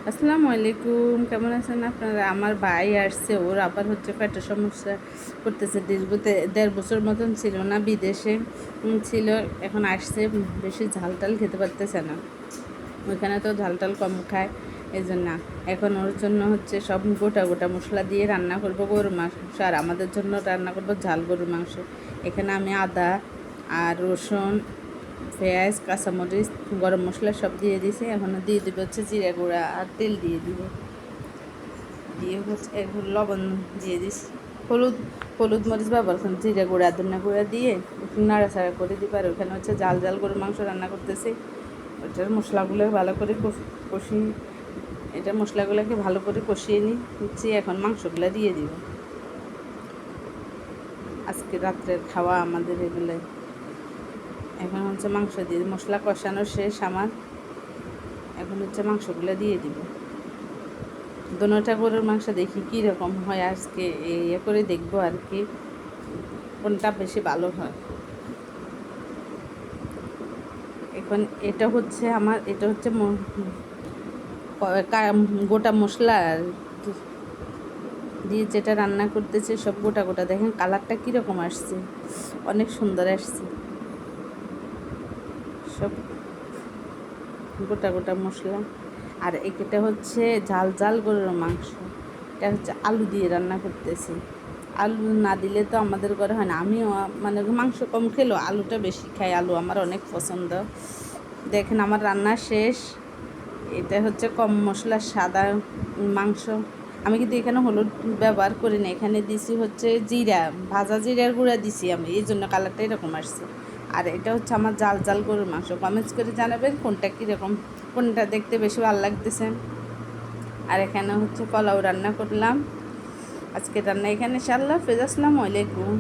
আসসালামু আলাইকুম, কেমন আছেন আপনারা? আমার ভাই আসছে, ওর আবার হচ্ছে পেটের সমস্যা করতেছে। দীর্ঘ 1.5 বছর মতন ছিল না, বিদেশে ছিল। এখন আসছে, বেশি ঝাল টাল খেতে পারতেছে না। ওইখানে তো ঝাল টাল কম খায়, এই জন্য এখন ওর জন্য হচ্ছে সব গোটা গোটা মশলা দিয়ে রান্না করবো গরুর মাংস। আর আমাদের জন্য রান্না করবো ঝাল গরুর মাংস। এখানে আমি আদা আর রসুন, পেঁয়াজ, কাঁচামরিচ, গরম মশলা সব দিয়ে দিয়েছি। এখনও দিয়ে দেবো হচ্ছে জিরা গুঁড়া আর তেল দিয়ে দিব, দিয়ে হচ্ছে একটু লবণ দিয়ে দিস, হলুদ হলুদ মরিচ ব্যবহার করুন, জিরা গুঁড়া ধনিয়া গুঁড়া দিয়ে একটু নাড়াচাড়া করে দিই। আর ওখানে হচ্ছে জাল জাল গরুর মাংস রান্না করতেছি। ওটার মশলাগুলো ভালো করে কষি, এটা মশলাগুলোকে ভালো করে কষিয়ে নিচ্ছি। এখন মাংসগুলো দিয়ে দিব। আজকে রাত্রের খাওয়া আমাদের এগুলোই। এখন হচ্ছে মাংস দিয়ে মশলা কষানো শেষ আমার। এখন হচ্ছে মাংসগুলো দিয়ে দিব। দোনোটা গরুর মাংস দেখি কী রকম হয়, আজকে ইয়ে করে দেখবো আর কি, কোনটা বেশি ভালো হয়। এখন এটা হচ্ছে আমার, এটা হচ্ছে গোটা মশলা দিয়ে যেটা রান্না করতেছে, সব গোটা গোটা। দেখেন কালারটা কীরকম আসছে, অনেক সুন্দর আসছে। সব গোটা গোটা মশলা। আর এটা হচ্ছে ঝাল ঝাল গরুর মাংস। এটা হচ্ছে আলু দিয়ে রান্না করতেছি। আলু না দিলে তো আমাদের ঘরে হয় না। আমিও মানে মাংস কম খেলেও আলুটা বেশি খাই, আলু আমার অনেক পছন্দ। দেখেন আমার রান্না শেষ। এটা হচ্ছে কম মশলার সাদা মাংস। আমি কিন্তু এখানে হলুদ ব্যবহার করি না, এখানে দিছি হচ্ছে জিরা, ভাজা জিরার গুঁড়া দিছি আমি, এই জন্য কালারটা এরকম আসছে। আর এটা হচ্ছে আমার জাল জাল গরুর মাংস। কমেন্টস করে জানাবেন কোনটা কীরকম, কোনটা দেখতে বেশি ভালো লাগতেছে। আর এখানে হচ্ছে পোলাও রান্না করলাম। আজকে রান্না এখানে। ইনশাআল্লাহ। আসসালামু আলাইকুম।